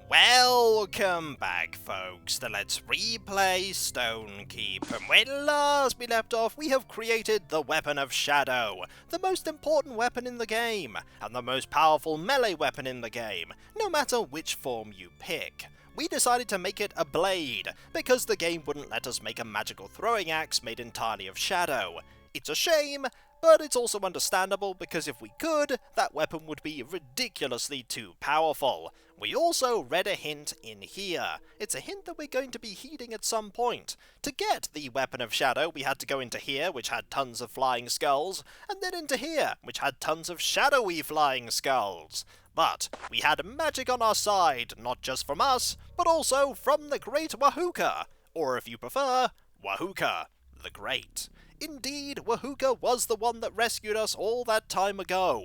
Welcome back, folks, to Let's Replay Stonekeep, and when last we left off, we have created the Weapon of Shadow, the most important weapon in the game, and the most powerful melee weapon in the game, no matter which form you pick. We decided to make it a blade, because the game wouldn't let us make a magical throwing axe made entirely of shadow. It's a shame, but it's also understandable because if we could, that weapon would be ridiculously too powerful. We also read a hint in here. It's a hint that we're going to be heeding at some point. To get the Weapon of Shadow, we had to go into here, which had tons of flying skulls, and then into here, which had tons of shadowy flying skulls. But we had magic on our side, not just from us, but also from the Great Wahooka, or if you prefer, Wahooka the Great. Indeed, Wahooka was the one that rescued us all that time ago,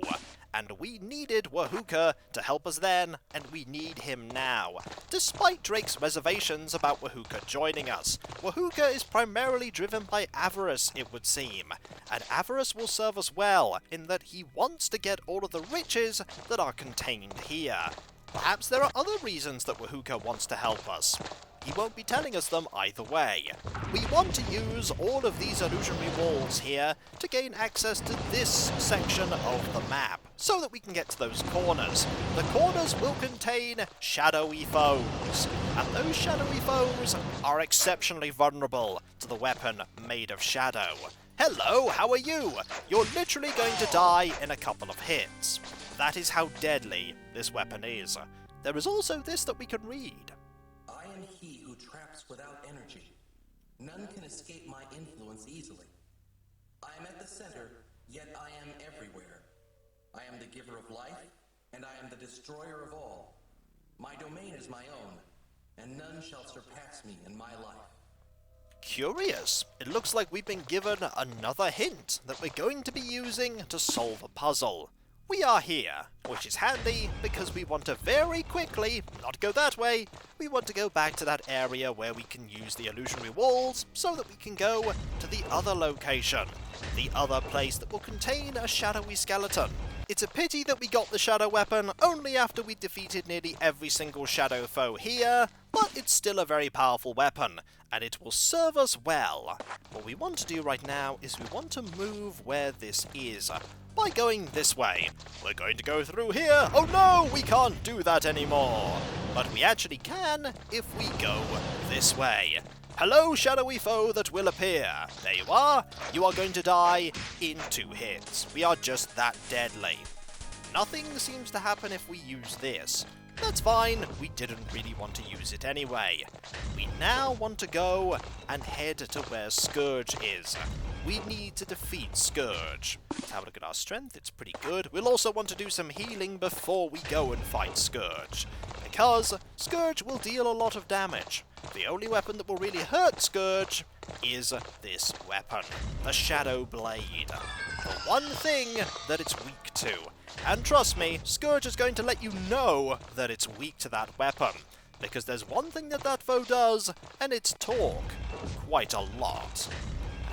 and we needed Wahooka to help us then, and we need him now. Despite Drake's reservations about Wahooka joining us, Wahooka is primarily driven by avarice, it would seem, and avarice will serve us well, in that he wants to get all of the riches that are contained here. Perhaps there are other reasons that Wahooka wants to help us. He won't be telling us them either way. We want to use all of these illusionary walls here to gain access to this section of the map, so that we can get to those corners. The corners will contain shadowy foes, and those shadowy foes are exceptionally vulnerable to the weapon made of shadow. Hello, how are you? You're literally going to die in a couple of hits. That is how deadly this weapon is. There is also this that we can read. I am he who traps without energy. None can escape my influence easily. I am at the center, yet I am everywhere. I am the giver of life, and I am the destroyer of all. My domain is my own, and none shall surpass me in my life. Curious. It looks like we've been given another hint that we're going to be using to solve a puzzle. We are here, which is handy because we want to very quickly, not go that way, we want to go back to that area where we can use the illusionary walls so that we can go to the other location, the other place that will contain a shadowy skeleton. It's a pity that we got the shadow weapon only after we defeated nearly every single shadow foe here, but it's still a very powerful weapon, and it will serve us well. What we want to do right now is we want to move where this is, by going this way. We're going to go through here. Oh no, we can't do that anymore. But we actually can if we go this way. Hello, shadowy foe that will appear. There you are. You are going to die in 2 hits. We are just that deadly. Nothing seems to happen if we use this. That's fine, we didn't really want to use it anyway. We now want to go and head to where Scourge is. We need to defeat Scourge. Let's have a look at our strength, it's pretty good. We'll also want to do some healing before we go and fight Scourge, because Scourge will deal a lot of damage. The only weapon that will really hurt Scourge is this weapon, the Shadow Blade. The one thing that it's weak to. And trust me, Scourge is going to let you know that it's weak to that weapon, because there's one thing that that foe does, and it's talk. Quite a lot.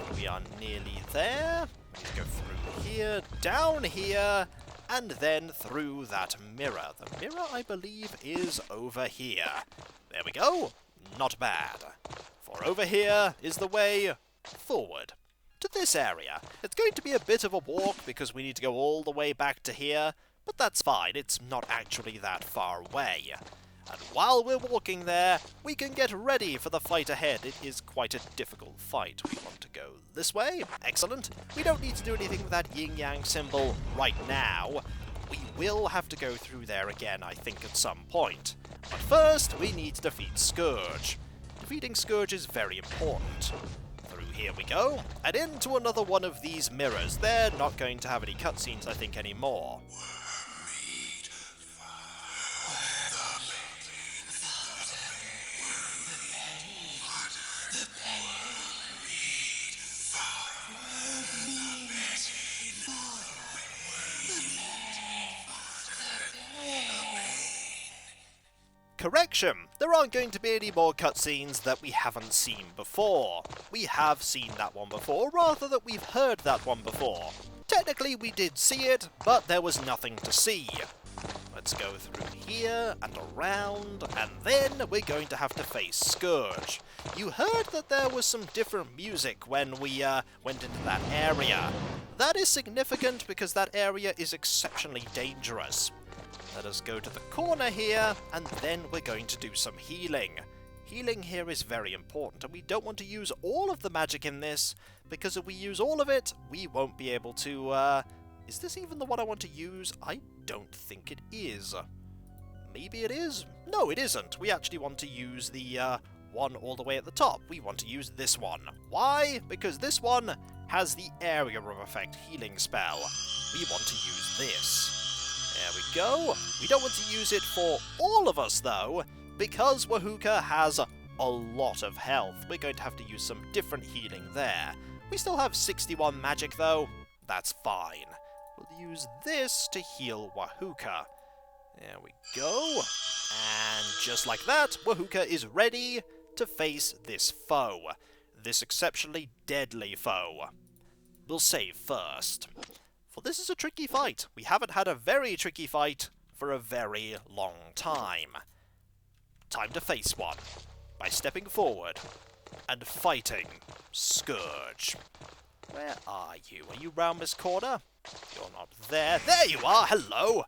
And we are nearly there. Let's go through here, down here, and then through that mirror. The mirror, I believe, is over here. There we go. Not bad. For over here is the way forward to this area. It's going to be a bit of a walk because we need to go all the way back to here, but that's fine, it's not actually that far away. And while we're walking there, we can get ready for the fight ahead. It is quite a difficult fight. We want to go this way. Excellent. We don't need to do anything with that yin-yang symbol right now. We will have to go through there again, I think, at some point. But first, we need to defeat Scourge. Defeating Scourge is very important. Here we go, and into another one of these mirrors. They're not going to have any cutscenes, I think, anymore. Correction! There aren't going to be any more cutscenes that we haven't seen before. We have seen that one before, rather that we've heard that one before. Technically we did see it, but there was nothing to see. Let's go through here and around, and then we're going to have to face Scourge. You heard that there was some different music when we went into that area. That is significant because that area is exceptionally dangerous. Let us go to the corner here, and then we're going to do some healing. Healing here is very important, and we don't want to use all of the magic in this, because if we use all of it, we won't be able to, Is this even the one I want to use? I don't think it is. Maybe it is? No, it isn't. We actually want to use the one all the way at the top. We want to use this one. Why? Because this one has the area of effect healing spell. We want to use this. There we go. We don't want to use it for all of us, though, because Wahooka has a lot of health. We're going to have to use some different healing there. We still have 61 magic, though. That's fine. We'll use this to heal Wahooka. There we go. And just like that, Wahooka is ready to face this foe. This exceptionally deadly foe. We'll save first. For this is a tricky fight. We haven't had a very tricky fight for a very long time. Time to face one by stepping forward and fighting Scourge. Where are you? Are you round this corner? You're not there. There you are! Hello!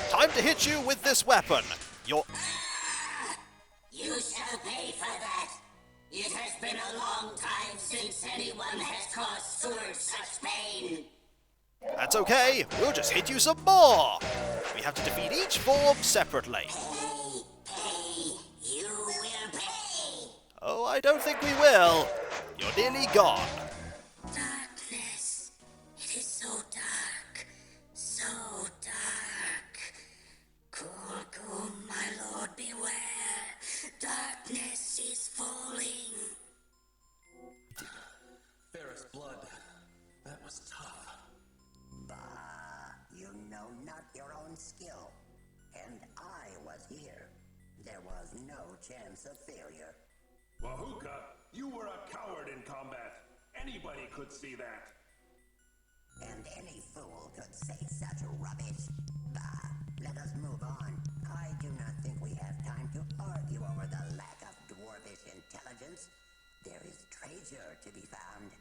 Time to hit you with this weapon! You're... You shall pay for that! It has been a long time since anyone has caused Scourge such pain! That's okay, we'll just hit you some more! We have to defeat each form separately. Pay! You will pay! Oh, I don't think we will. You're nearly gone. Darkness. It is so dark. So dark. Khull-Khuum, my lord, beware. Darkness is falling. Ferris blood. That was tough. Bah, you know not your own skill. And I was here. There was no chance of failure. Wahooka, you were a coward in combat. Anybody could see that. And any fool could say such rubbish. Bah, let us move on. I do not think we have time to argue over the lack of dwarvish intelligence. There is treasure to be found.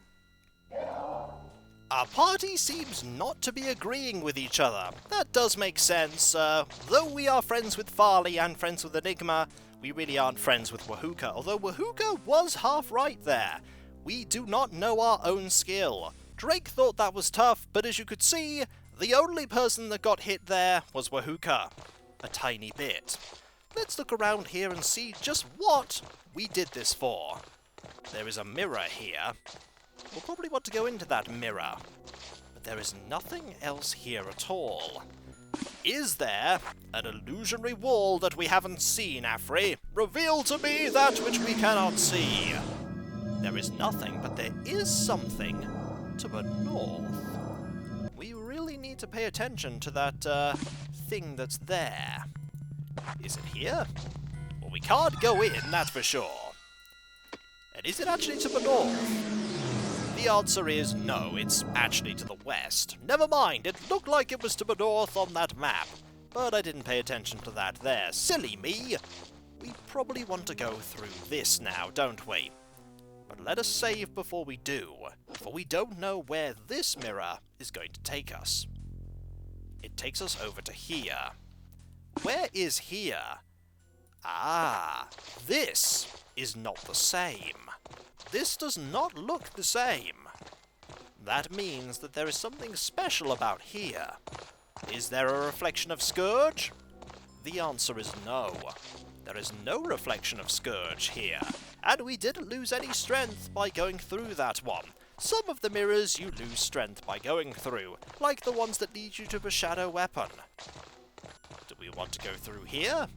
Our party seems not to be agreeing with each other. That does make sense. Though we are friends with Farli and friends with Enigma, we really aren't friends with Wahooka, although Wahooka was half right there. We do not know our own skill. Drake thought that was tough, but as you could see, the only person that got hit there was Wahooka. A tiny bit. Let's look around here and see just what we did this for. There is a mirror here. We'll probably want to go into that mirror. But there is nothing else here at all. Is there an illusionary wall that we haven't seen, Afri? Reveal to me that which we cannot see. There is nothing, but there is something to the north. We really need to pay attention to that thing that's there. Is it here? Well, we can't go in, that's for sure. And is it actually to the north? The answer is no, it's actually to the west. Never mind, it looked like it was to the north on that map, but I didn't pay attention to that there. Silly me! We probably want to go through this now, don't we? But let us save before we do, for we don't know where this mirror is going to take us. It takes us over to here. Where is here? Ah, this is not the same. This does not look the same. That means that there is something special about here. Is there a reflection of Scourge? The answer is no. There is no reflection of Scourge here, and we didn't lose any strength by going through that one. Some of the mirrors you lose strength by going through, like the ones that lead you to the shadow weapon. Do we want to go through here?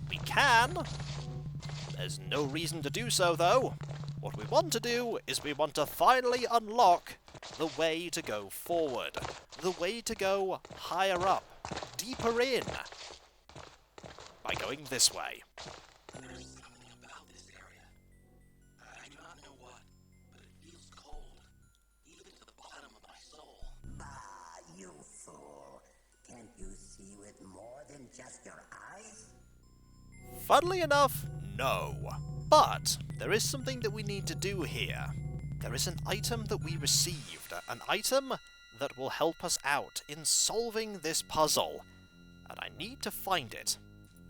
We can. There's no reason to do so, though. What we want to do is we want to finally unlock the way to go forward. The way to go higher up, deeper in. By going this way. There's something about this area. I do not know what, but it feels cold, even to the bottom of my soul. Bah, you fool. Can't you see with more than just Funnily enough, no. But there is something that we need to do here. There is an item that we received, an item that will help us out in solving this puzzle, and I need to find it.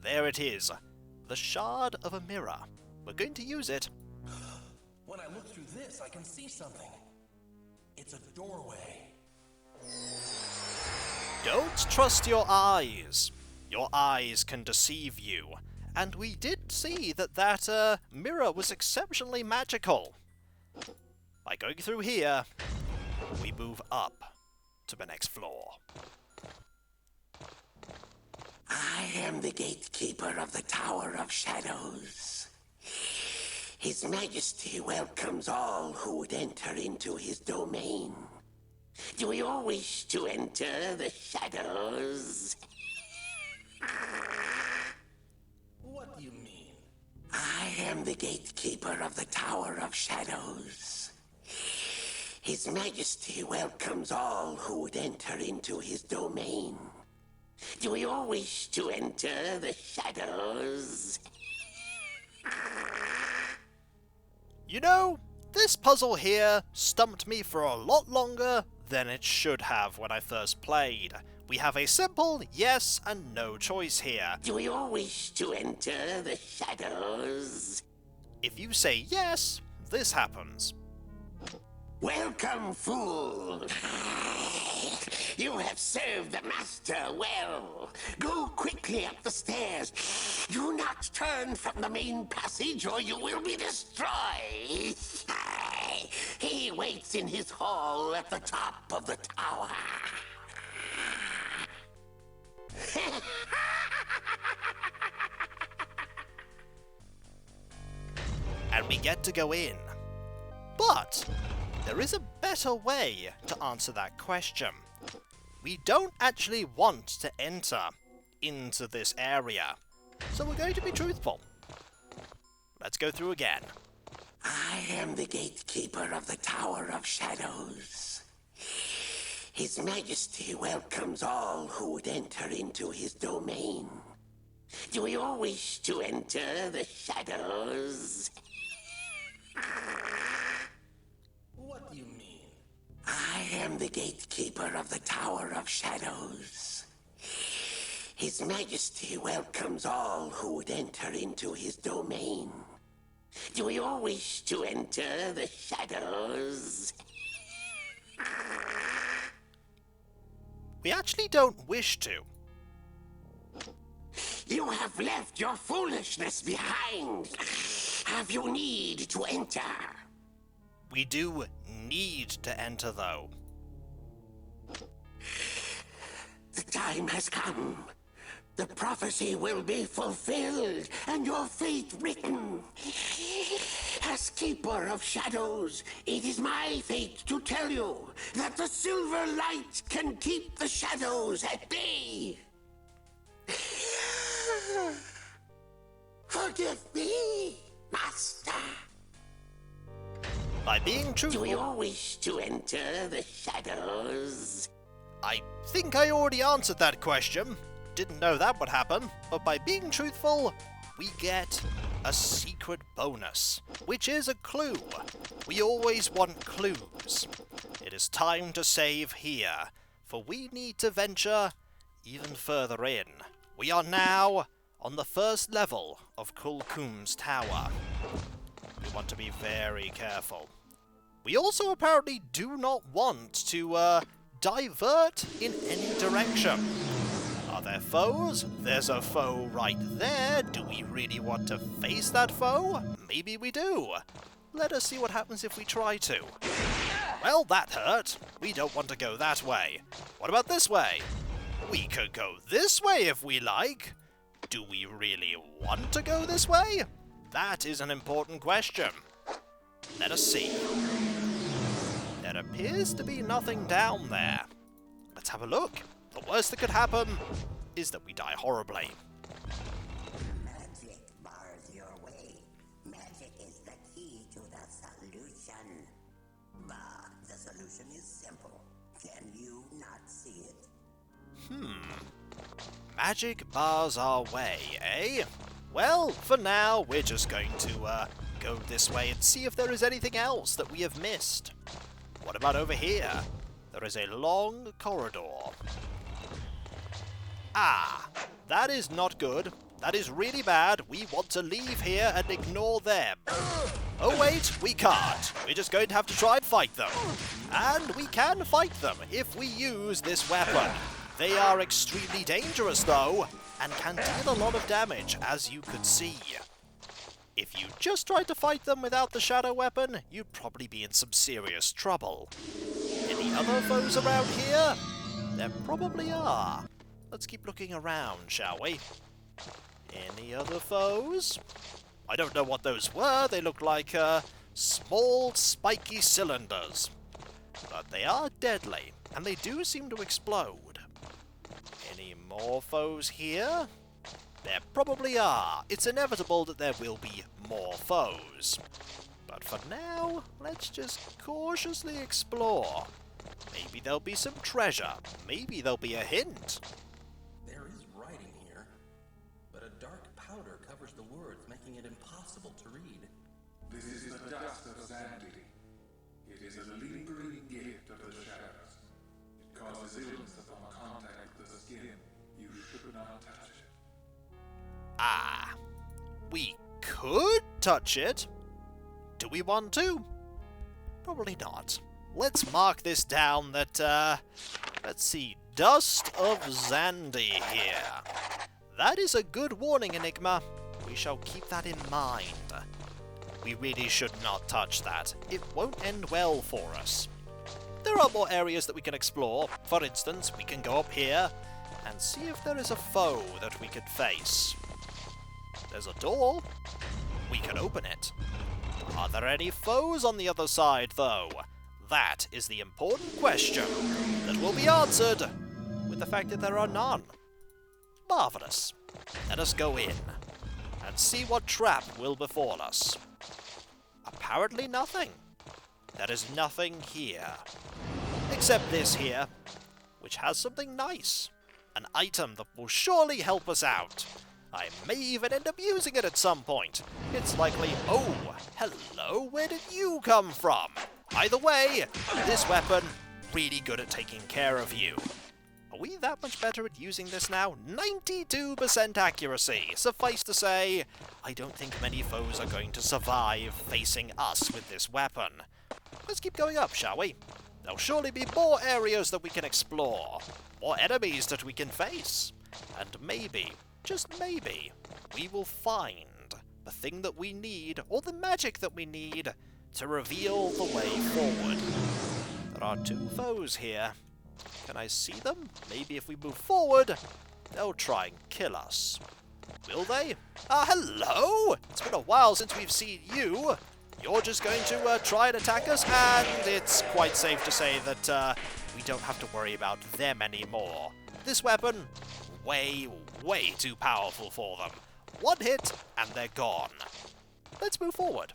There it is, the shard of a mirror. We're going to use it. When I look through this, I can see something. It's a doorway. Don't trust your eyes. Your eyes can deceive you. And we did see that mirror was exceptionally magical. By going through here, we move up to the next floor. I am the Gatekeeper of the Tower of Shadows. His Majesty welcomes all who would enter into his domain. Do you all wish to enter the shadows? What do you mean? I am the Gatekeeper of the Tower of Shadows. His Majesty welcomes all who would enter into his domain. Do you all wish to enter the shadows? You know, this puzzle here stumped me for a lot longer than it should have when I first played. We have a simple yes and no choice here. Do you all wish to enter the shadows? If you say yes, this happens. Welcome, fool! You have served the master well. Go quickly up the stairs. Do not turn from the main passage or you will be destroyed. He waits in his hall at the top of the tower. And we get to go in. But there is a better way to answer that question. We don't actually want to enter into this area, so we're going to be truthful. Let's go through again. I am the Gatekeeper of the Tower of Shadows. His Majesty welcomes all who would enter into his domain. Do you all wish to enter the shadows? What do you mean? I am the Gatekeeper of the Tower of Shadows. His Majesty welcomes all who would enter into his domain. Do you all wish to enter the shadows? We actually don't wish to. You have left your foolishness behind. Have you need to enter? We do need to enter, though. The time has come. The prophecy will be fulfilled, and your fate written. As Keeper of Shadows, it is my fate to tell you that the silver light can keep the shadows at bay. Forgive me, Master. By being truthful, Do you all wish to enter the shadows? I think I already answered that question. Didn't know that would happen, but by being truthful, we get a secret bonus, which is a clue. We always want clues. It is time to save here, for we need to venture even further in. We are now on the first level of Khull-Khuum's tower. We want to be very careful. We also apparently do not want to divert in any direction. Are there foes? There's a foe right there. Do we really want to face that foe? Maybe we do. Let us see what happens if we try to. Well, that hurt. We don't want to go that way. What about this way? We could go this way if we like. Do we really want to go this way? That is an important question. Let us see. There appears to be nothing down there. Let's have a look. The worst that could happen is that we die horribly. Magic bars your way. Magic is the key to the solution. But the solution is simple. Can you not see it? Magic bars our way, eh? Well, for now, we're just going to go this way and see if there is anything else that we have missed. What about over here? There is a long corridor. Ah, that is not good. That is really bad. We want to leave here and ignore them. Oh wait, we can't. We're just going to have to try and fight them. And we can fight them if we use this weapon. They are extremely dangerous though, and can deal a lot of damage, as you could see. If you just tried to fight them without the shadow weapon, you'd probably be in some serious trouble. Any other foes around here? There probably are. Let's keep looking around, shall we? Any other foes? I don't know what those were. They look like small, spiky cylinders. But they are deadly, and they do seem to explode. Any more foes here? There probably are. It's inevitable that there will be more foes. But for now, let's just cautiously explore. Maybe there'll be some treasure. Maybe there'll be a hint. There is writing here, but a dark powder covers the words, making it impossible to read. This is the dust of Zandy. It is a lingering gift of the shadows. It causes illness upon contact with the skin. You should not touch it. Ah, we could touch it. Do we want to? Probably not. Let's mark this down that, let's see, Dust of Zandy here. That is a good warning, Enigma. We shall keep that in mind. We really should not touch that. It won't end well for us. There are more areas that we can explore. For instance, we can go up here and see if there is a foe that we could face. There's a door. We can open it. Are there any foes on the other side, though? That is the important question that will be answered with the fact that there are none. Marvellous. Let us go in and see what trap will befall us. Apparently nothing. There is nothing here. Except this here, which has something nice. An item that will surely help us out. I may even end up using it at some point. It's likely... Oh, hello, where did you come from? Either way, this weapon, really good at taking care of you. Are we that much better at using this now? 92% accuracy. Suffice to say, I don't think many foes are going to survive facing us with this weapon. Let's keep going up, shall we? There'll surely be more areas that we can explore. More enemies that we can face. And maybe, just maybe, we will find the thing that we need, or the magic that we need, to reveal the way forward. There are two foes here. Can I see them? Maybe if we move forward, they'll try and kill us. Will they? Ah, hello! It's been a while since we've seen you. You're just going to try and attack us, and it's quite safe to say that we don't have to worry about them anymore. This weapon, way, way too powerful for them. One hit, and they're gone. Let's move forward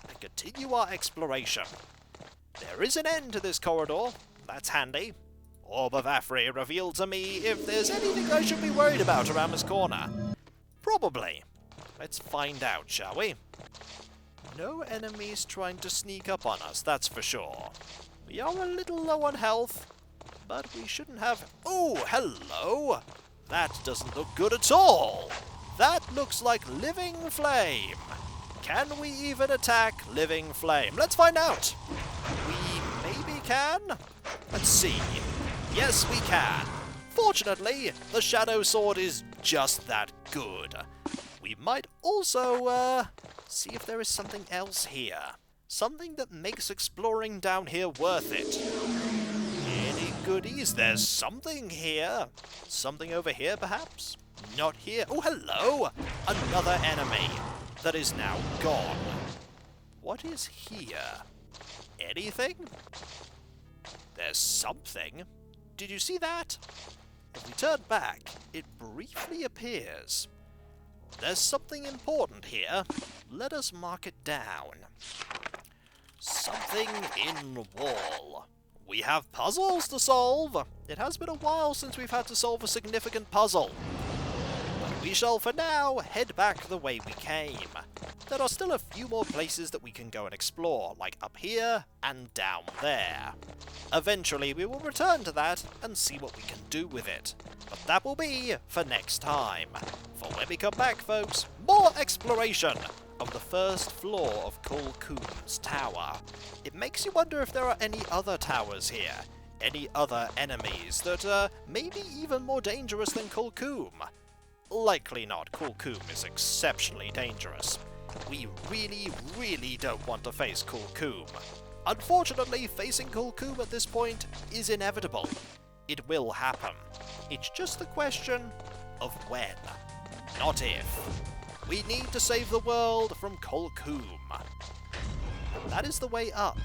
and continue our exploration. There is an end to this corridor. That's handy. Orb of Afri revealed to me if there's anything I should be worried about around this corner. Probably. Let's find out, shall we? No enemies trying to sneak up on us, that's for sure. We are a little low on health, but we shouldn't have... Oh, hello! That doesn't look good at all! That looks like living flame. Can we even attack living flame? Let's find out! We maybe can? Let's see. Yes, we can. Fortunately, the Shadow Sword is just that good. We might also, see if there is something else here. Something that makes exploring down here worth it. Any goodies? There's something here. Something over here, perhaps? Not here. Oh, hello! Another enemy that is now gone. What is here? Anything? There's something. Did you see that? If we turn back, it briefly appears. There's something important here. Let us mark it down. Something in the wall. We have puzzles to solve. It has been a while since we've had to solve a significant puzzle. But we shall for now head back the way we came. There are still a few more places that we can go and explore, like up here and down there. Eventually we will return to that and see what we can do with it, but that will be for next time. For when we come back, folks, more exploration of the first floor of Khull-Khuum's tower. It makes you wonder if there are any other towers here, any other enemies that are maybe even more dangerous than Khull-Khuum. Likely not. Khull-Khuum is exceptionally dangerous. We really don't want to face Khull-Khuum. Unfortunately, facing Khull-Khuum at this point is inevitable. It will happen. It's just the question of when, not if. We need to save the world from Khull-Khuum. And that is the way up.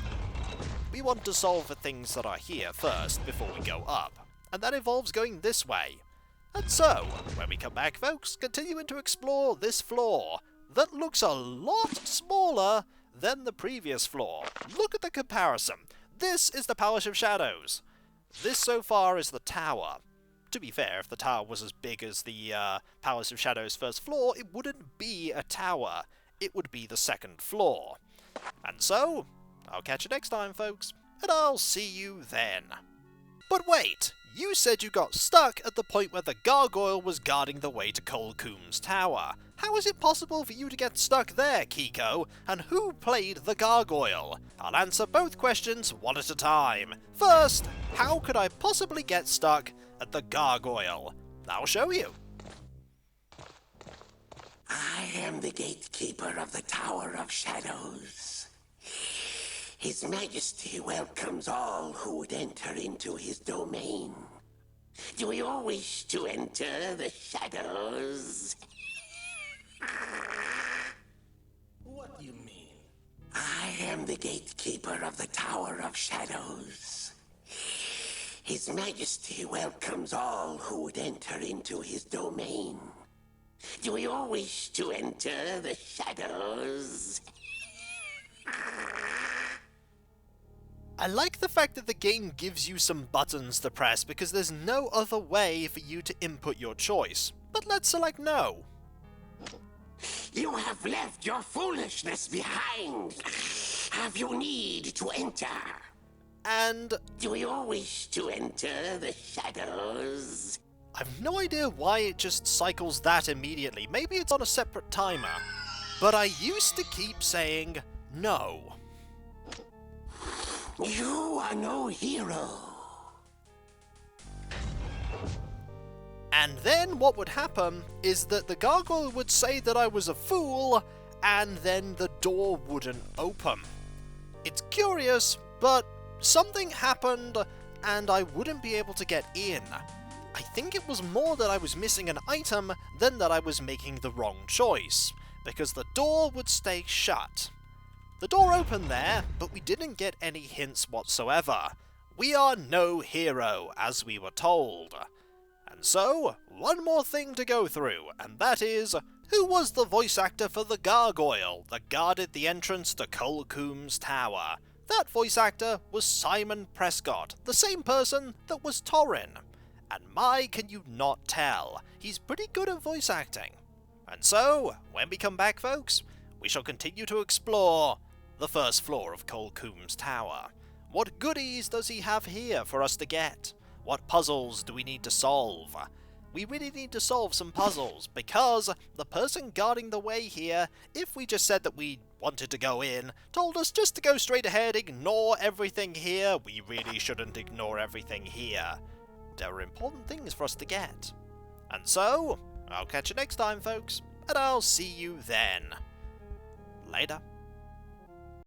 We want to solve the things that are here first before we go up, and that involves going this way. And so, when we come back, folks, continuing to explore this floor that looks a lot smaller than the previous floor. Look at the comparison. This is the Palace of Shadows. This so far is the tower. To be fair, if the tower was as big as the Palace of Shadows first floor, it wouldn't be a tower. It would be the second floor. And so, I'll catch you next time, folks, and I'll see you then. But wait! You said you got stuck at the point where the gargoyle was guarding the way to Khull-Khuum's tower. How is it possible for you to get stuck there, Kiko? And who played the gargoyle? I'll answer both questions one at a time. First, how could I possibly get stuck at the gargoyle? I'll show you. I am the Gatekeeper of the Tower of Shadows. His Majesty welcomes all who would enter into his domain. Do you wish to enter the shadows? What do you mean? I am the Gatekeeper of the Tower of Shadows. His Majesty welcomes all who would enter into his domain. Do you wish to enter the shadows? I like the fact that the game gives you some buttons to press because there's no other way for you to input your choice. But let's select no. You have left your foolishness behind. Have you need to enter? And Do you wish to enter the shadows? I've no idea why it just cycles that immediately. Maybe it's on a separate timer. But I used to keep saying no. You are no hero. And then what would happen is that the gargoyle would say that I was a fool, and then the door wouldn't open. It's curious, but something happened, and I wouldn't be able to get in. I think it was more that I was missing an item than that I was making the wrong choice, because the door would stay shut. The door opened there, but we didn't get any hints whatsoever. We are no hero, as we were told. And so, one more thing to go through, and that is, who was the voice actor for the gargoyle that guarded the entrance to Khull-Khuum's tower? That voice actor was Simon Prescott, the same person that was Torin. And my, can you not tell, he's pretty good at voice acting. And so, when we come back, folks, we shall continue to explore the first floor of Khull-Khuum's tower. What goodies does he have here for us to get? What puzzles do we need to solve? We really need to solve some puzzles, because the person guarding the way here, if we just said that we wanted to go in, told us just to go straight ahead, ignore everything here. We really shouldn't ignore everything here. There are important things for us to get. And so, I'll catch you next time, folks, and I'll see you then. Later.